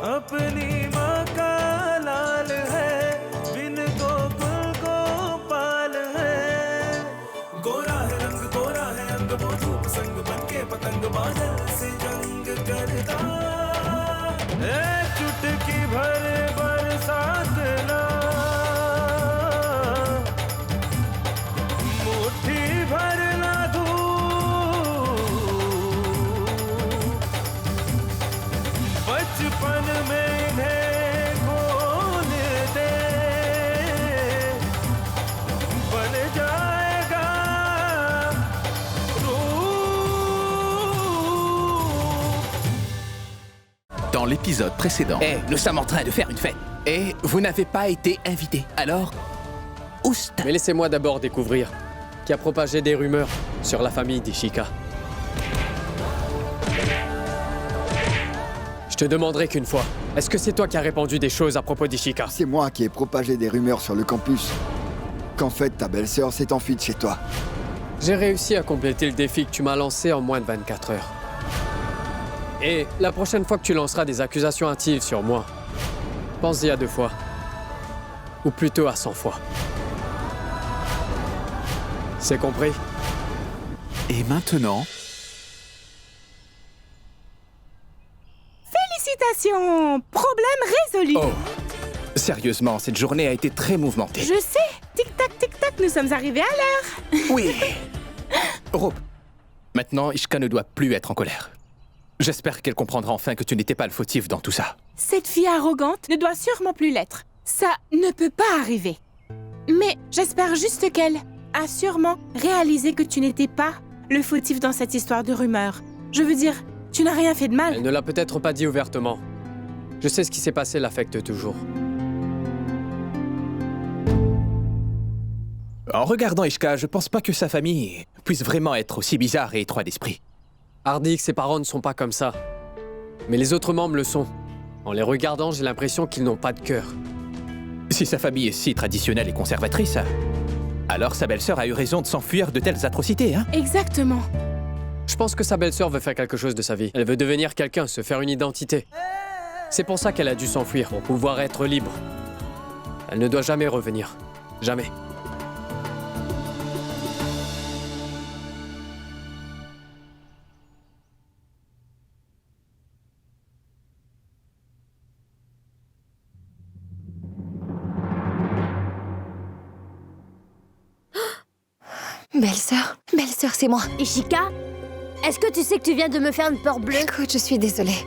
अपनी माँ का लाल है, बिन गोकुल गोपाल है। गोरा है रंग, गोरा है अंग, वो धूप संग बनके पतंग बादल से जंग करता। चुटकी भर बरसात ना, मुट्ठी भर ना धूप, बचपन में इन्हें खोल दे, बन जाएगा Dans l'épisode précédent... Nous sommes en train de faire une fête. Et vous n'avez pas été invité. Alors, oust. Mais laissez-moi d'abord découvrir qui a propagé des rumeurs sur la famille d'Ishika. Je te demanderai qu'une fois, est-ce que c'est toi qui as répandu des choses à propos d'Ishika? C'est moi qui ai propagé des rumeurs sur le campus. Qu'en fait, ta belle-sœur s'est enfuie de chez toi. J'ai réussi à compléter le défi que tu m'as lancé en moins de 24 heures. Et la prochaine fois que tu lanceras des accusations hâtives sur moi, pense-y à 2 fois. Ou plutôt à 100 fois. C'est compris? Et maintenant... Félicitations! Problème résolu! Oh, sérieusement, cette journée a été très mouvementée. Je sais! Tic-tac, nous sommes arrivés à l'heure! Oui. Rope, maintenant Ishika ne doit plus être en colère. J'espère qu'elle comprendra enfin que tu n'étais pas le fautif dans tout ça. Cette fille arrogante ne doit sûrement plus l'être. Ça ne peut pas arriver. Mais j'espère juste qu'elle a sûrement réalisé que tu n'étais pas le fautif dans cette histoire de rumeurs. Je veux dire, tu n'as rien fait de mal. Elle ne l'a peut-être pas dit ouvertement. Je sais ce qui s'est passé l'affecte toujours. En regardant Ishika, je pense pas que sa famille puisse vraiment être aussi bizarre et étroit d'esprit. Hardy que ses parents ne sont pas comme ça. Mais les autres membres le sont. En les regardant, j'ai l'impression qu'ils n'ont pas de cœur. Si sa famille est si traditionnelle et conservatrice, alors sa belle-sœur a eu raison de s'enfuir de telles atrocités, hein? Exactement. Je pense que sa belle-sœur veut faire quelque chose de sa vie. Elle veut devenir quelqu'un, se faire une identité. C'est pour ça qu'elle a dû s'enfuir, pour pouvoir être libre. Elle ne doit jamais revenir. Jamais. Belle-sœur, c'est moi. Ishika, est-ce que tu sais que tu viens de me faire une peur bleue? Écoute, je suis désolée.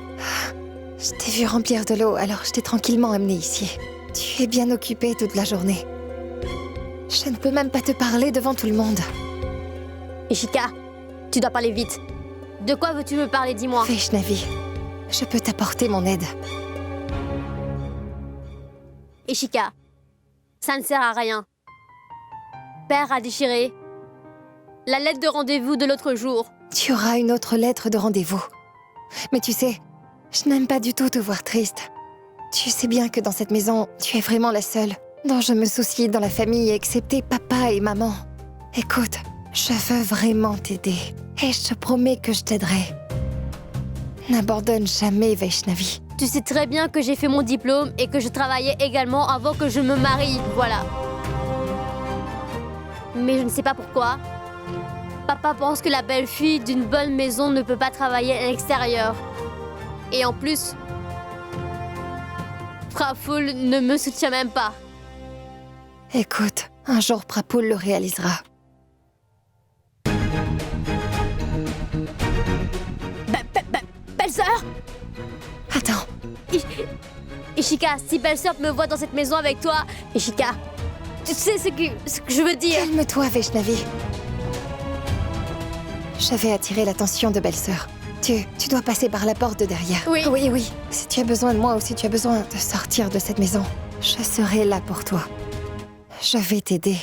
Je t'ai vu remplir de l'eau, alors je t'ai tranquillement amenée ici. Tu es bien occupée toute la journée. Je ne peux même pas te parler devant tout le monde. Ishika, tu dois parler vite. De quoi veux-tu me parler, dis-moi? Vaishnavi, je peux t'apporter mon aide. Ishika, ça ne sert à rien. Père a déchiré la lettre de rendez-vous de l'autre jour. Tu auras une autre lettre de rendez-vous. Mais tu sais, je n'aime pas du tout te voir triste. Tu sais bien que dans cette maison, tu es vraiment la seule dont je me soucie dans la famille, excepté papa et maman. Écoute, je veux vraiment t'aider. Et je te promets que je t'aiderai. N'abandonne jamais, Vaishnavi. Tu sais très bien que j'ai fait mon diplôme et que je travaillais également avant que je me marie, voilà. Mais je ne sais pas pourquoi. Papa pense que la belle-fille d'une bonne maison ne peut pas travailler à l'extérieur. Et en plus, Praful ne me soutient même pas. Écoute, un jour Prapul le réalisera. Belle-sœur! Attends. Ishika, si belle-sœur me voit dans cette maison avec toi, Ishika, tu sais ce que je veux dire. Calme-toi, Vaishnavi. Je vais attirer l'attention de belle-sœur. Tu dois passer par la porte de derrière. Oui. Oui. Si tu as besoin de moi ou si tu as besoin de sortir de cette maison, je serai là pour toi. Je vais t'aider.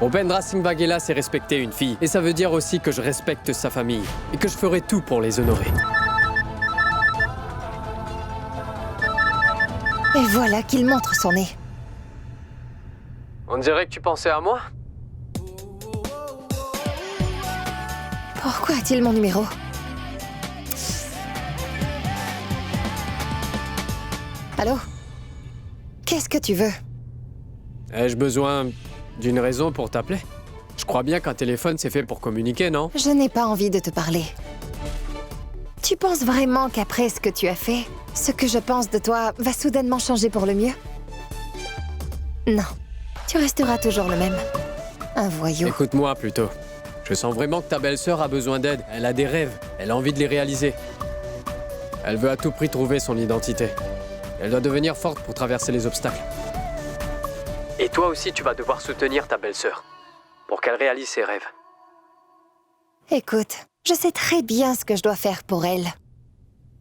Rupendra Singh Vaghela, c'est respecter une fille. Et ça veut dire aussi que je respecte sa famille. Et que je ferai tout pour les honorer. Et voilà qu'il montre son nez. On dirait que tu pensais à moi? Pourquoi a-t-il mon numéro? Allô? Qu'est-ce que tu veux? Ai-je besoin d'une raison pour t'appeler? Je crois bien qu'un téléphone c'est fait pour communiquer, non? Je n'ai pas envie de te parler. Tu penses vraiment qu'après ce que tu as fait, ce que je pense de toi va soudainement changer pour le mieux? Non. Tu resteras toujours le même. Un voyou. Écoute-moi plutôt. Je sens vraiment que ta belle-sœur a besoin d'aide. Elle a des rêves. Elle a envie de les réaliser. Elle veut à tout prix trouver son identité. Elle doit devenir forte pour traverser les obstacles. Et toi aussi, tu vas devoir soutenir ta belle-sœur pour qu'elle réalise ses rêves. Écoute, je sais très bien ce que je dois faire pour elle.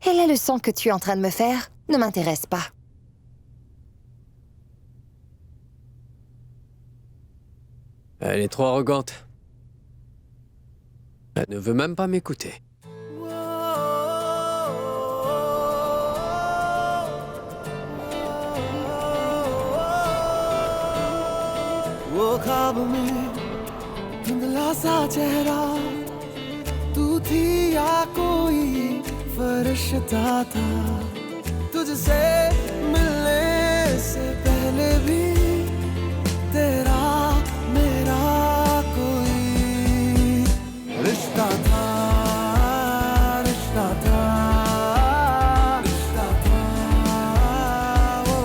Et la leçon que tu es en train de me faire ne m'intéresse pas. Elle est trop arrogante. Elle ne veut même pas m'écouter. वो ख्वाब में धुंधला सा चेहरा तू थी या कोई फरिश्ता था तुझसे मिलने से पहले भी तेरा मेरा कोई रिश्ता था रिश्ता था रिश्ता था ओ।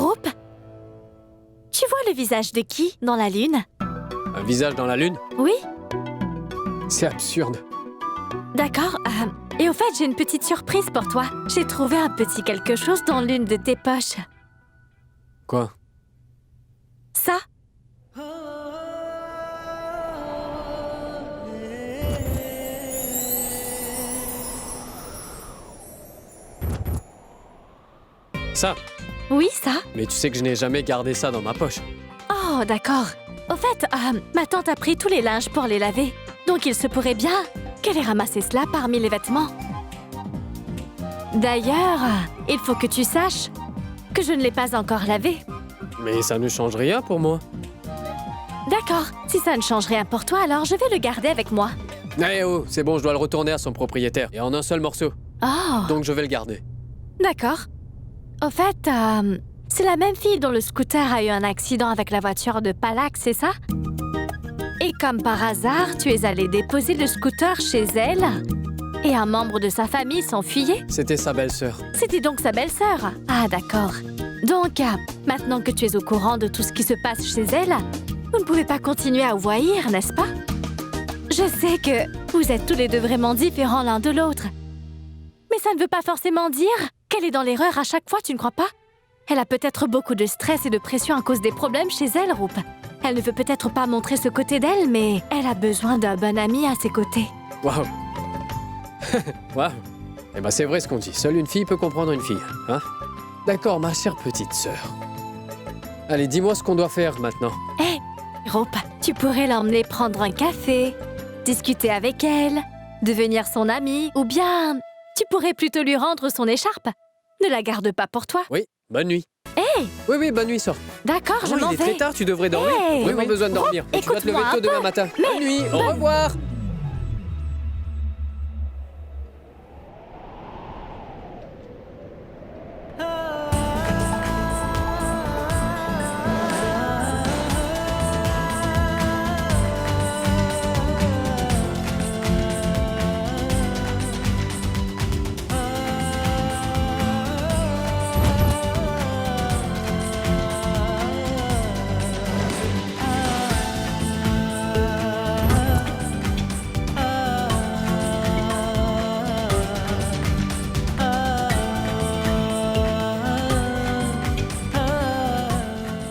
Rope, tu vois le visage de qui dans la lune? Un visage dans la lune? Oui, C'est absurde. d'accord. Et au fait, j'ai une petite surprise pour toi. J'ai trouvé un petit quelque chose dans l'une de tes poches. Quoi? Ça? Ça? Oui, ça? Mais tu sais que je n'ai jamais gardé ça dans ma poche. Oh, d'accord. Au fait, ma tante a pris tous les linges pour les laver. Donc il se pourrait bien qu'elle ait ramassé cela parmi les vêtements. D'ailleurs, il faut que tu saches que je ne l'ai pas encore lavé. Mais ça ne change rien pour moi. D'accord. Si ça ne change rien pour toi, alors je vais le garder avec moi. Eh oh, c'est bon, je dois le retourner à son propriétaire. Et en un seul morceau. Oh, Donc je vais le garder. d'accord. Au fait, c'est la même fille dont le scooter a eu un accident avec la voiture de Palak, c'est ça? Et comme par hasard, tu es allé déposer le scooter chez elle et un membre de sa famille s'enfuyait? C'était sa belle-sœur. C'était donc sa belle-sœur? Ah, d'accord. Donc, maintenant que tu es au courant de tout ce qui se passe chez elle, vous ne pouvez pas continuer à ouvrir, n'est-ce pas? Je sais que vous êtes tous les deux vraiment différents l'un de l'autre. Mais ça ne veut pas forcément dire qu'elle est dans l'erreur à chaque fois, tu ne crois pas? Elle a peut-être beaucoup de stress et de pression à cause des problèmes chez elle, Roop. Elle ne veut peut-être pas montrer ce côté d'elle, mais elle a besoin d'un bon ami à ses côtés. Waouh. Waouh. Eh ben c'est vrai ce qu'on dit. Seule une fille peut comprendre une fille, hein? D'accord, ma chère petite sœur. Allez, dis-moi ce qu'on doit faire maintenant. Hé, Roop, tu pourrais l'emmener prendre un café, discuter avec elle, devenir son amie, ou bien tu pourrais plutôt lui rendre son écharpe. Ne la garde pas pour toi. Oui, bonne nuit. Hé, Oui, bonne nuit, sors. d'accord, je Oh, m'en il est très vais. tard, tu devrais dormir. Hey. Vraiment besoin de dormir. Et tu dois te lever écoute-moi tôt un demain peu. matin. Mais- Bonne nuit, au revoir.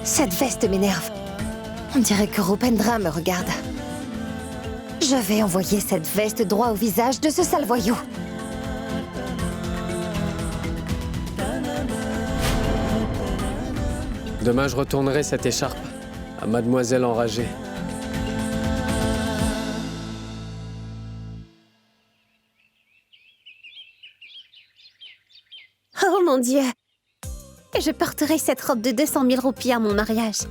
Cette veste m'énerve. On dirait que Rupendra me regarde. Je vais envoyer cette veste droit au visage de ce sale voyou. Demain, je retournerai cette écharpe à Mademoiselle enragée. Oh mon Dieu! Je porterai cette robe de 200 000 roupies à mon mariage.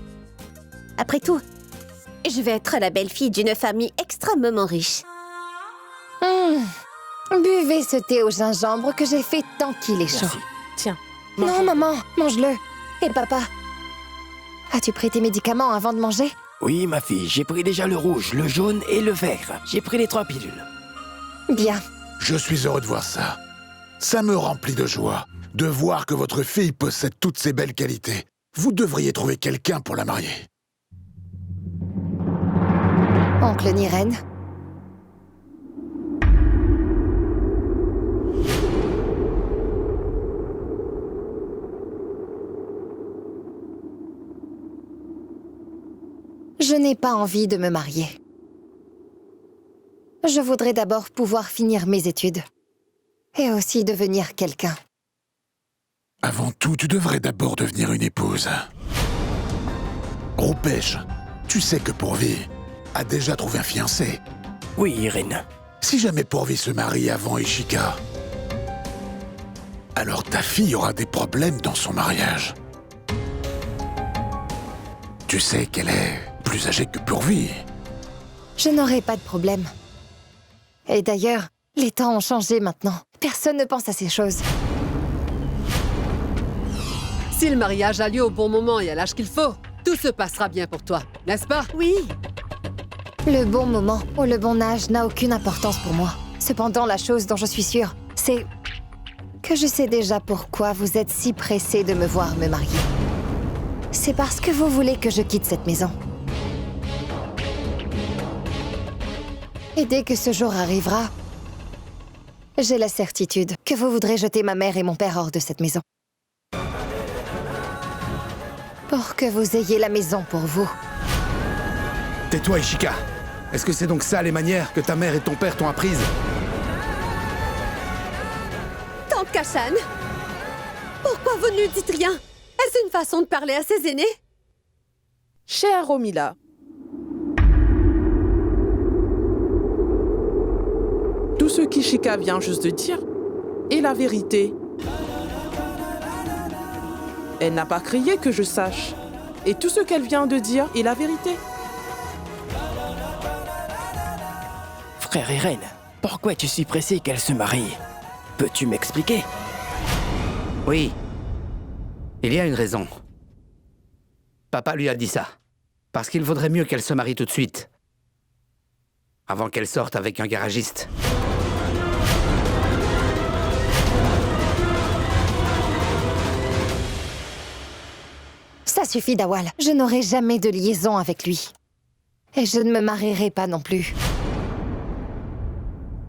Après tout, je vais être la belle-fille d'une famille extrêmement riche. Buvez ce thé au gingembre que j'ai fait tant qu'il est chaud. Tiens. Non, maman, mange-le. Et papa, as-tu pris tes médicaments avant de manger? Oui, ma fille, j'ai pris déjà le rouge, le jaune et le vert. J'ai pris les 3 pilules. Bien. Je suis heureux de voir ça. Ça me remplit de joie de voir que votre fille possède toutes ces belles qualités. Vous devriez trouver quelqu'un pour la marier. Oncle Niren. Je n'ai pas envie de me marier. Je voudrais d'abord pouvoir finir mes études. Et aussi devenir quelqu'un. Avant tout, tu devrais d'abord devenir une épouse. Roupesh, tu sais que Pourvi a déjà trouvé un fiancé. Oui, Irène. Si jamais Pourvi se marie avant Ishika, alors ta fille aura des problèmes dans son mariage. Tu sais qu'elle est plus âgée que Pourvi. Je n'aurai pas de problème. Et d'ailleurs, les temps ont changé maintenant. Personne ne pense à ces choses. Si le mariage a lieu au bon moment et à l'âge qu'il faut, tout se passera bien pour toi, n'est-ce pas? Oui. Le bon moment ou le bon âge n'a aucune importance pour moi. Cependant, la chose dont je suis sûre, c'est que je sais déjà pourquoi vous êtes si pressés de me voir me marier. C'est parce que vous voulez que je quitte cette maison. Et dès que ce jour arrivera, j'ai la certitude que vous voudrez jeter ma mère et mon père hors de cette maison. Pour que vous ayez la maison pour vous. Tais-toi, Ishika. Est-ce que c'est donc ça les manières que ta mère et ton père t'ont apprises? Tante Kashan, pourquoi vous ne lui dites rien? Est-ce une façon de parler à ses aînés? Chère Romila, tout ce qu'Ishika vient juste de dire est la vérité. Elle n'a pas crié que je sache. Et tout ce qu'elle vient de dire est la vérité. Frère Irène, pourquoi es-tu si pressé qu'elle se marie? Peux-tu m'expliquer? Oui. Il y a une raison. Papa lui a dit ça. Parce qu'il vaudrait mieux qu'elle se marie tout de suite. Avant qu'elle sorte avec un garagiste. Ça suffit, Dawal. Je n'aurai jamais de liaison avec lui. Et je ne me marierai pas non plus.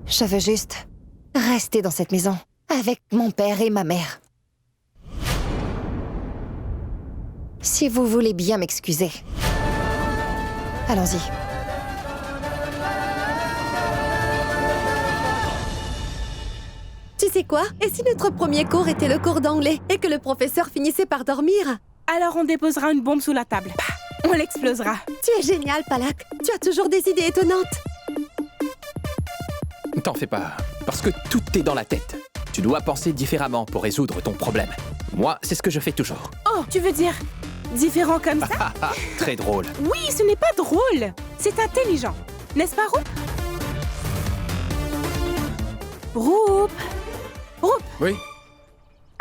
Je veux juste rester dans cette maison, avec mon père et ma mère. Si vous voulez bien m'excuser. Allons-y. Tu sais quoi? Et si notre premier cours était le cours d'anglais et que le professeur finissait par dormir? Alors on déposera une bombe sous la table. On l'explosera. Tu es génial, Palak. Tu as toujours des idées étonnantes. T'en fais pas, parce que tout est dans la tête. Tu dois penser différemment pour résoudre ton problème. Moi, c'est ce que je fais toujours. Oh, tu veux dire différent comme ça? Très drôle. Oui, ce n'est pas drôle. C'est intelligent. N'est-ce pas, Roup? Roup? Roup? Oui?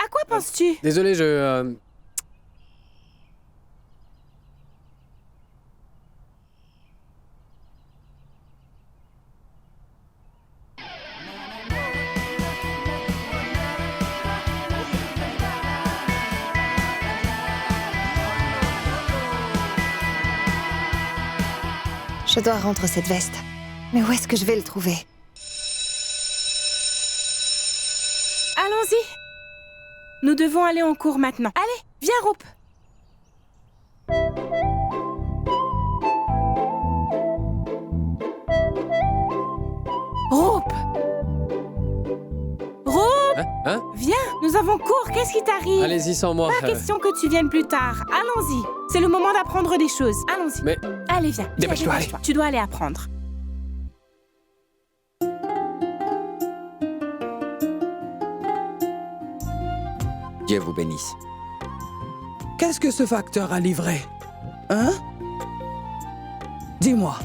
À quoi penses-tu? Désolé, je... Je dois rendre cette veste. Mais où est-ce que je vais le trouver? Allons-y. Nous devons aller en cours maintenant. Allez, viens, Roup. Roup. Roup. Hein? viens, nous avons cours, qu'est-ce qui t'arrive? Allez-y sans moi. Pas question que tu viennes plus tard. Allons-y. C'est le moment d'apprendre des choses. Allons-y. Mais... Allez, viens. Dépêche-toi, allez. Tu dois aller apprendre. Dieu vous bénisse. Qu'est-ce que ce facteur a livré? Hein? Dis-moi.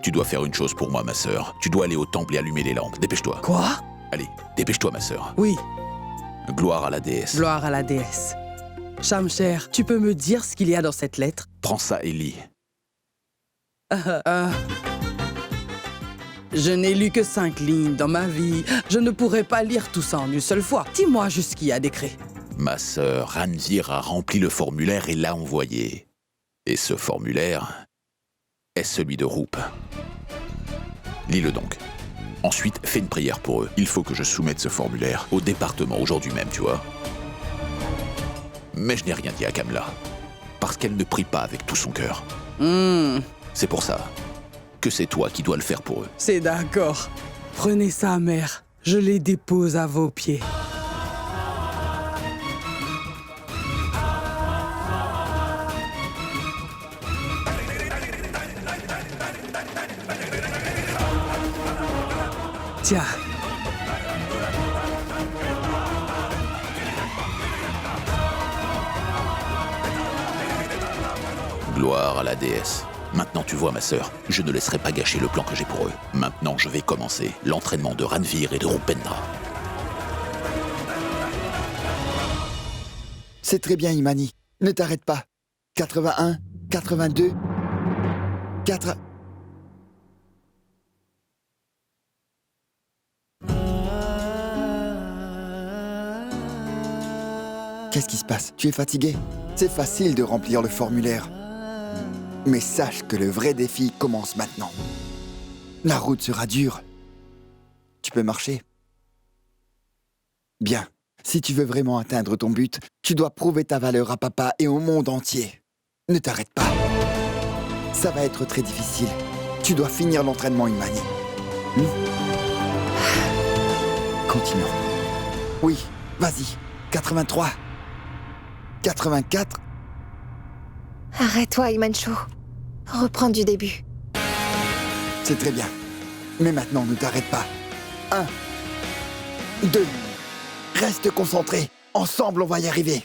Tu dois faire une chose pour moi, ma sœur. Tu dois aller au temple et allumer les lampes. Dépêche-toi. Quoi? Allez, dépêche-toi, ma sœur. Oui. Gloire à la déesse. Gloire à la déesse. Shamsher, tu peux me dire ce qu'il y a dans cette lettre? Prends ça et lis. Je n'ai lu que 5 lignes dans ma vie. Je ne pourrais pas lire tout ça en une seule fois. Dis-moi juste ce qu'il y a d'écrit. Ma sœur, Ranvir a rempli le formulaire et l'a envoyé. Et ce formulaire est celui de Roop. Lis-le donc. Ensuite, fais une prière pour eux. Il faut que je soumette ce formulaire au département aujourd'hui même, tu vois. Mais je n'ai rien dit à Kamla. Parce qu'elle ne prie pas avec tout son cœur. C'est pour ça que c'est toi qui dois le faire pour eux. C'est d'accord. Prenez ça, mère. Je les dépose à vos pieds. Tiens. Gloire à la déesse. Maintenant tu vois ma sœur, je ne laisserai pas gâcher le plan que j'ai pour eux. Maintenant je vais commencer l'entraînement de Ranvir et de Rupendra. C'est très bien, Imani. Ne t'arrête pas. 81, 82, 4... Qu'est-ce qui se passe? Tu es fatigué? C'est facile de remplir le formulaire. Mais sache que le vrai défi commence maintenant. La route sera dure. Tu peux marcher? Bien. Si tu veux vraiment atteindre ton but, tu dois prouver ta valeur à papa et au monde entier. Ne t'arrête pas. Ça va être très difficile. Tu dois finir l'entraînement, Imani. Continuons. Oui, vas-y. 83. 84. Arrête-toi, Imancho. Reprends du début. C'est très bien. Mais maintenant, ne t'arrête pas. 1, 2. Reste concentré. Ensemble, on va y arriver.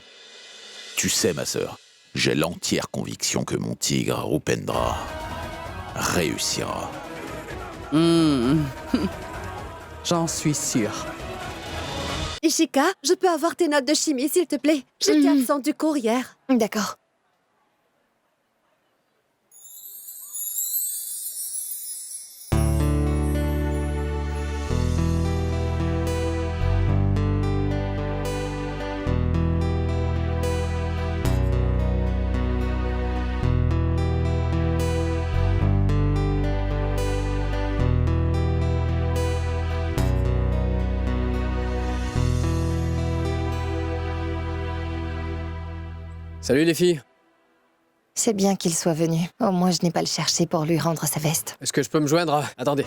Tu sais, ma sœur, j'ai l'entière conviction que mon tigre, Rupendra, réussira. J'en suis sûr. Ishika, je peux avoir tes notes de chimie, s'il te plaît? J'étais absente du cours hier. D'accord. Salut les filles. C'est bien qu'il soit venu. Au moins, je n'ai pas le cherché pour lui rendre sa veste. Est-ce que je peux me joindre? Attendez.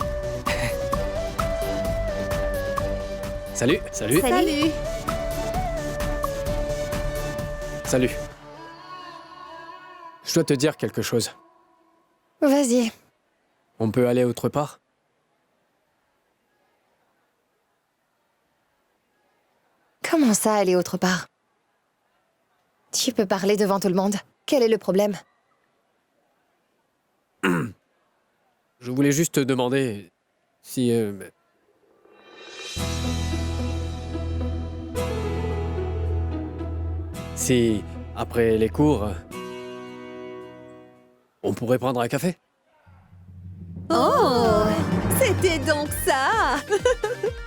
Salut. Salut. Salut. Salut. Je dois te dire quelque chose. Vas-y. On peut aller autre part? Comment ça, aller autre part? Tu peux parler devant tout le monde. Quel est le problème? Je voulais juste te demander si... Si, après les cours, on pourrait prendre un café? Oh, c'était donc ça.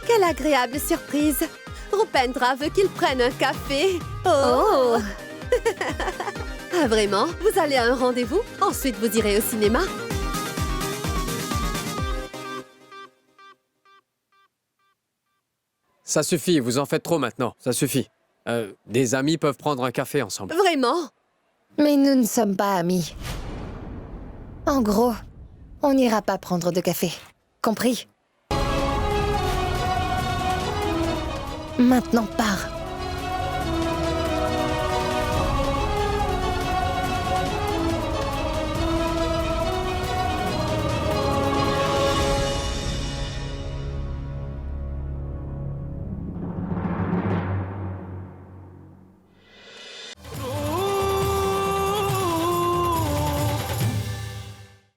Quelle agréable surprise. Rupendra veut qu'il prenne un café. Oh. Ah, vraiment? Vous allez à un rendez-vous? Ensuite, vous irez au cinéma? Ça suffit, vous en faites trop maintenant. Ça suffit. Des amis peuvent prendre un café ensemble. Vraiment? Mais nous ne sommes pas amis. En gros, on n'ira pas prendre de café. Compris? Maintenant, pars.